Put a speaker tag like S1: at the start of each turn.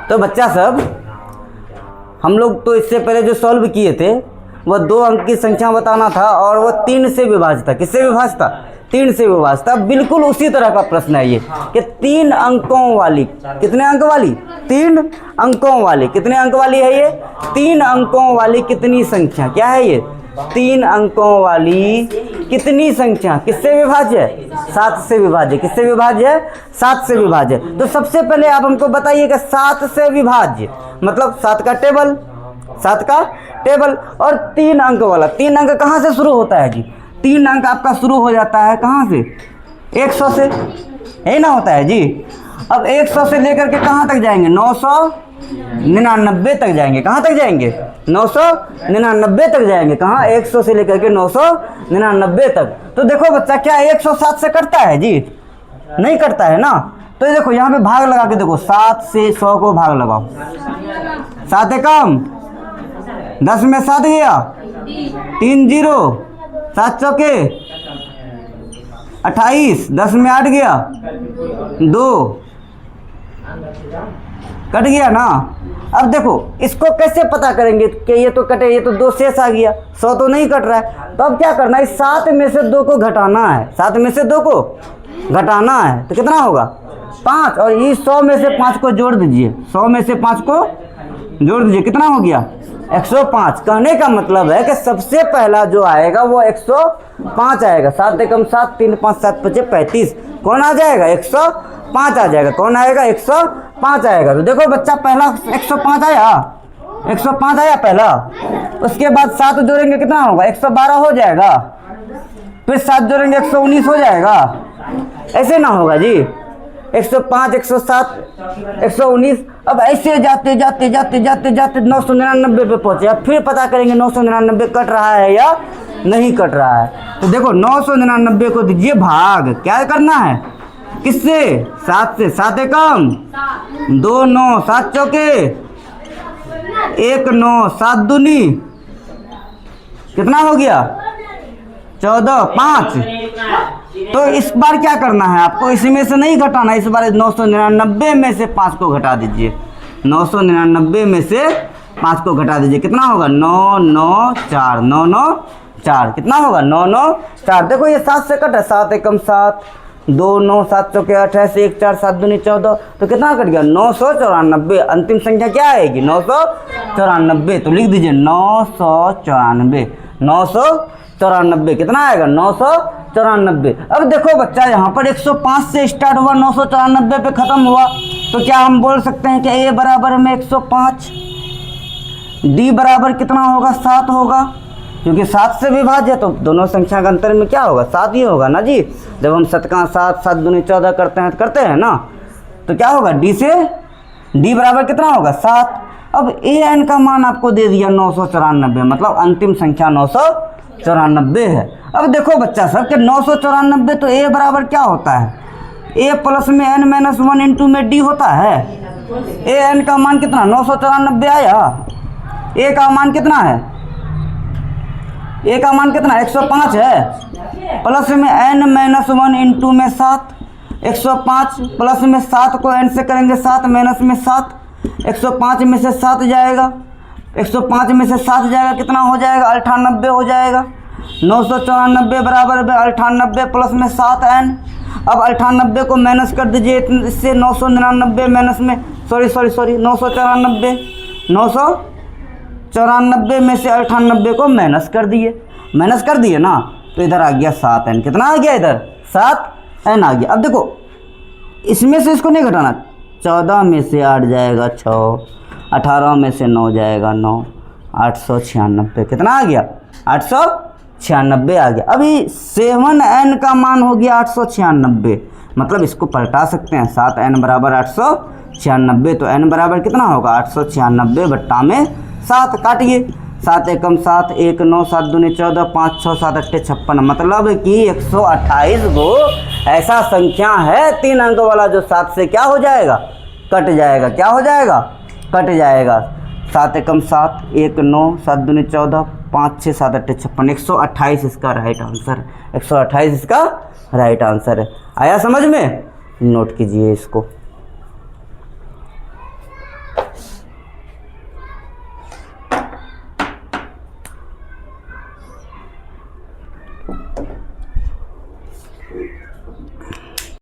S1: तो बच्चा सब, हम लोग तो इससे पहले जो सॉल्व किए थे वह 2 अंक की संख्या बताना था और वह 3 से विभाज्य था। किससे विभाज्य था? 3 से विभाज्य था। बिल्कुल उसी तरह का प्रश्न है ये कि 3 अंकों वाली, कितने अंक वाली? 3 अंकों वाली। कितने अंक वाली है ये? 3 अंकों वाली कितनी संख्या? क्या है ये? 3 अंकों वाली कितनी संख्या किससे विभाज्य है? 7 से विभाज्य। किससे विभाज्य है? 7 से विभाज्य। तो सबसे पहले आप हमको बताइए कि 7 से विभाज्य मतलब 7 का टेबल, 7 का टेबल और 3 अंक वाला। 3 अंक कहाँ से शुरू होता है जी? 3 अंक आपका शुरू हो जाता है कहाँ से? 100 से, यही ना होता है जी। अब 100 से लेकर के कहाँ तक जाएंगे? 999 तक जाएंगे। कहाँ तक जाएंगे? 999 तक जाएंगे। कहाँ? 100 से लेकर के 999 तक। तो देखो बच्चा, क्या 107 से कटता है जी? नहीं कटता है ना। तो देखो यहाँ पे भाग लगा के देखो, 7 से 100 को भाग लगाओ। 7 एकम 10 में 7 गया, 3 0, 7 चौके 28, 10 में 8 गया, 2 कट गया ना। अब देखो इसको कैसे पता करेंगे कि ये तो कटे, ये तो 2 शेष आ गया, 100 तो नहीं कट रहा है। तो अब क्या करना है? 7 में से 2 को घटाना है। 7 में से 2 को घटाना है तो कितना होगा? 5। और इस 100 में से 5 को जोड़ दीजिए। 100 में से 5 को जोड़ दीजिए, कितना हो गया? 105। कहने का मतलब है कि सबसे पहला जो आएगा वो 105 आएगा। 7 एकम 7, 3 5 7 5 35। कौन आ जाएगा? 105 आ जाएगा। कौन आएगा? 105 आएगा। तो देखो बच्चा, पहला 105 आया, 105 आया पहला। उसके बाद 7 जोड़ेंगे कितना होगा? 112 हो जाएगा। फिर 7 जोड़ेंगे 119 हो जाएगा। ऐसे ना होगा जी। 105, 107, 119। अब ऐसे जाते जाते जाते जाते जाते 999 पे पहुंचे। अब फिर पता करेंगे 999 कट रहा है या नहीं कट रहा है। तो देखो 999 को दीजिए भाग। क्या करना है? किससे? 7 से। 7 एकम 2 9, 7 चौके 1 9, 7 दूनी कितना हो गया? 14, 5। तो इस बार क्या करना है आपको? इसमें से नहीं घटाना, इस बार 999 में से 5 को घटा दीजिए। 999 में से 5 को घटा दीजिए, कितना होगा? 9 9 4, 9 9 4। कितना होगा? 9 9 4। देखो ये 7 से कटा। 7 एकम 7, 2 9, 7 चौके 28, 1 4, 7 दूनी 14। तो कितना कट गया? 994। अंतिम संख्या क्या आएगी? 994। तो लिख दीजिए 994। 994 कितना आएगा? 994। अब देखो बच्चा, यहाँ पर 105 से स्टार्ट हुआ, 994 पे खत्म हुआ। तो क्या हम बोल सकते हैं कि ए बराबर में 105, डी बराबर कितना होगा? 7 होगा, क्योंकि 7 से विभाज्य है। तो दोनों संख्या का अंतर में क्या होगा? 7 ही होगा ना जी। जब हम 7 का 7, 7 दूनी 14 करते हैं ना, तो क्या होगा? डी से डी बराबर कितना होगा? 7। अब ए एन का मान आपको दे दिया 994, मतलब अंतिम संख्या 994 है। अब देखो बच्चा सब कि 994, तो ए बराबर क्या होता है? ए प्लस में एन माइनस 1 इंटू में डी होता है। ए एन का मान कितना? 994 आया। ए का मान कितना है? ए का मान कितना? 105 है। प्लस में एन माइनस 1 इंटू में 7। 105 प्लस में 7 को एन से करेंगे 7, माइनस में 7। 105 में से 7 जाएगा, 105 में से 7 जाएगा, कितना हो जाएगा? 98 हो जाएगा। 994 बराबर में 98 प्लस में 7 एन। अब 98 को माइनस कर दीजिए इससे। 999 माइनस में 994 में से 98 को माइनस कर दिए ना। तो इधर आ गया 7 एन। कितना आ गया? इधर 7 एन आ गया। अब देखो इसमें से इसको नहीं घटाना। 14 में से 8 जाएगा 6, 18 में से 9 जाएगा 9, 896। कितना आ गया? 896 आ गया। अभी 7n का मान हो गया 896, मतलब इसको पलटा सकते हैं। 7n बराबर 896। तो n बराबर कितना होगा? 896 बट्टा में 7। काटिए। 7 एकम 7, 1 9, 7 दूनी 14, 5 6 7 8 56। मतलब कि 128 वो ऐसा संख्या है 3 अंक वाला जो 7 से क्या हो जाएगा? कट जाएगा। क्या हो जाएगा? कट जाएगा। 7 एकम 7, 1 9, 7 दूनी 14, 5 6 7 8 56। 128 इसका राइट आंसर है। 128 इसका राइट आंसर है। आया समझ में? नोट कीजिए इसको।